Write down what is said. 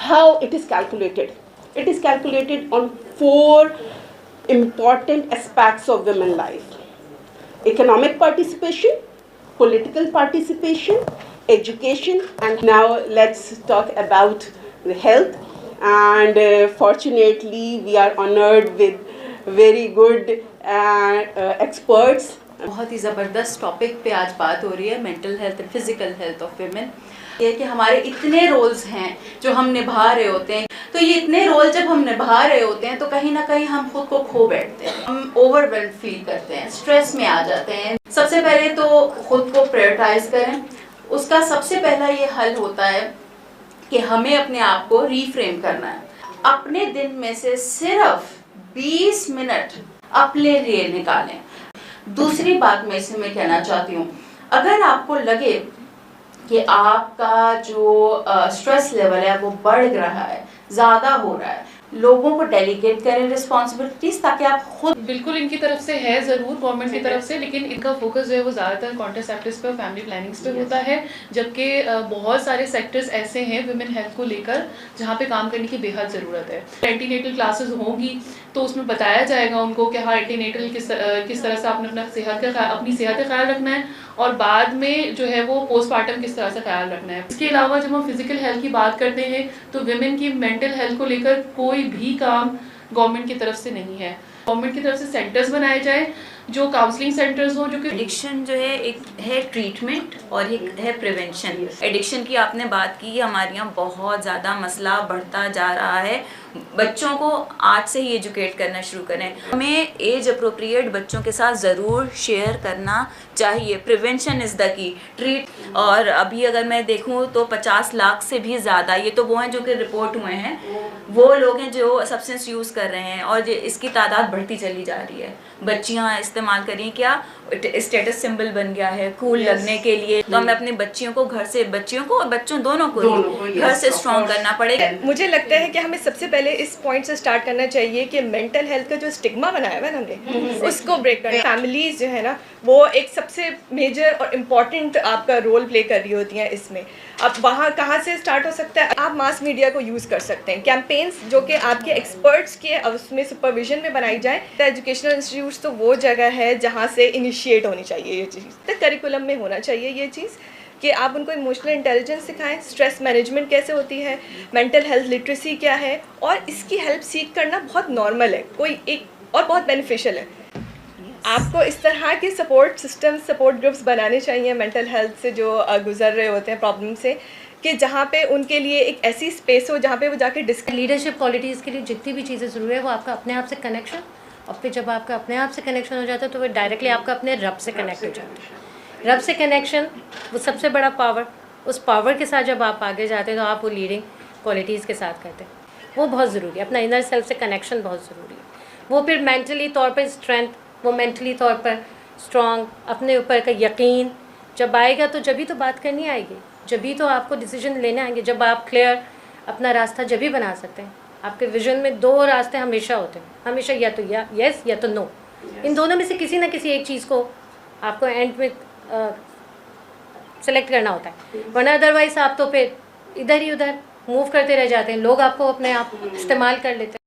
how it is calculated. It is calculated on 4 important aspects of women life: economic participation, political participation, education, and now let's talk about the health. And fortunately, we are honored with very good experts. बहुत ही ज़बरदस्त topic पे आज बात हो रही है, mental health and physical health of women. ये कि हमारे इतने रोल्स हैं जो हम निभा रहे होते हैं, तो ये इतने रोल जब हम निभा रहे होते हैं तो कहीं ना कहीं हम खुद को खो बैठते हैं, हम ओवरवेल्म फील करते हैं, स्ट्रेस में आ जाते हैं। सबसे पहले तो खुद को प्रायोरिटाइज करें। उसका सबसे पहला ये हल होता है कि हमें अपने आप को रीफ्रेम करना है। अपने दिन में से सिर्फ 20 मिनट अपने लिए निकालें। दूसरी बात मैं इसमें मैं कहना चाहती हूँ, अगर आपको लगे कि आपका जो स्ट्रेस लेवल है वो बढ़ रहा है, ज़्यादा हो रहा है, लोगों को डेलीगेट करें रिस्पॉन्सिबिलिटीज, ताकि आप खुद। बिल्कुल इनकी तरफ से है ज़रूर गवर्नमेंट की तरफ से, लेकिन इनका फोकस जो है वो ज़्यादातर कॉन्ट्रासेप्टिव्स पे और फैमिली प्लानिंग्स पे होता है, जबकि बहुत सारे सेक्टर्स ऐसे हैं वुमेन हेल्थ को लेकर जहाँ पे काम करने की बेहद ज़रूरत है। एंटीनेटल क्लासेस होंगी तो उसमें बताया जाएगा उनको कि हाँ एंटीनेटल किस तरह से आपने अपनी सेहत का ख्याल रखना है, और बाद में जो है वो पोस्टमार्टम किस तरह से ख्याल रखना है। इसके अलावा जब हम फिजिकल हेल्थ की बात करते हैं तो विमेन की मेंटल हेल्थ को लेकर कोई भी काम गवर्नमेंट की तरफ से नहीं है। गवर्नमेंट की तरफ से सेंटर्स बनाए जाए, जो काउंसलिंग सेंटर्स हो, जो कि एडिक्शन जो है एक है ट्रीटमेंट और एक है प्रिवेंशन। एडिक्शन की आपने बात की, हमारे यहाँ बहुत ज़्यादा मसला बढ़ता जा रहा है। बच्चों को आज से ही एजुकेट करना शुरू करें। हमें एज अप्रोप्रिएट बच्चों के साथ ज़रूर शेयर करना चाहिए। Prevention is the key treat. और अभी अगर मैं देखूँ तो 50 लाख से भी ज़्यादा, ये तो वो हैं जो कि रिपोर्ट हुए हैं, वो लोग हैं जो सब्सटेंस यूज़ कर रहे हैं, और इसकी तादाद बढ़ती चली जा रही है। बच्चियाँ इस्तेमाल करें, क्या स्टेटस सिंबल बन गया है कूल लगने के लिए। तो हमें अपनी बच्चियों को घर से, बच्चियों को और बच्चों दोनों को घर से स्ट्रॉन्ग करना पड़ेगा। मुझे लगता है कि हमें सबसे पहले इस पॉइंट से स्टार्ट करना चाहिए कि मेंटल हेल्थ का जो स्टिग्मा बनाया हुआ है हमने, उसको ब्रेक करना। फैमिलीज जो है ना, वो एक सबसे मेजर और इम्पॉर्टेंट आपका रोल प्ले कर रही होती हैं इसमें। अब वहाँ कहाँ से स्टार्ट हो सकता है? आप मास मीडिया को यूज़ कर सकते हैं, कैंपेन्स जो कि आपके एक्सपर्ट्स के उसमें सुपरविजन में बनाई जाए। एजुकेशनल इंस्टीट्यूट्स तो वो जगह है जहाँ से इनिशिएट होनी चाहिए ये चीज़, तो करिकुलम में होना चाहिए ये चीज़ कि आप उनको इमोशनल इंटेलिजेंस सिखाएं, स्ट्रेस मैनेजमेंट कैसे होती है, मेंटल हेल्थ लिटरेसी क्या है, और इसकी हेल्प सीख करना बहुत नॉर्मल है, कोई एक और बहुत बेनिफिशियल है। आपको इस तरह के सपोर्ट सिस्टम, सपोर्ट ग्रुप्स बनाने चाहिए मेंटल हेल्थ से जो गुजर रहे होते हैं प्रॉब्लम से, कि जहाँ पे उनके लिए एक ऐसी स्पेस हो जहाँ पे वो जाके लीडरशिप क्वालिटीज़ के लिए जितनी भी चीज़ें ज़रूरी है वो आपका अपने आप से कनेक्शन, और फिर जब आपका अपने आप से कनेक्शन हो जाता है तो वो डायरेक्टली आपका अपने रब से कनेक्ट हो जाता है। रब से कनेक्शन वो सबसे बड़ा पावर, उस पावर के साथ जब आप आगे जाते हैं तो आप वो लीडिंग क्वालिटीज़ के साथ करते हैं, वो बहुत ज़रूरी है। अपना इनर सेल्फ से कनेक्शन बहुत ज़रूरी है। वो फिर मेंटली तौर पर स्ट्रेंथ, वो मेंटली तौर पर स्ट्रॉन्ग, अपने ऊपर का यकीन जब आएगा तो जब भी तो बात करनी आएगी, जब भी तो आपको डिसीजन लेने आएंगे, जब आप क्लियर अपना रास्ता जब भी बना सकते हैं। आपके विजन में 2 रास्ते हमेशा होते हैं, हमेशा या तो यस या तो नो। इन दोनों में से किसी ना किसी एक चीज़ को आपको एंड में सेलेक्ट करना होता है, वरना अदरवाइज आप तो फिर इधर ही उधर मूव करते रह जाते हैं। लोग आपको अपने आप इस्तेमाल कर लेते हैं।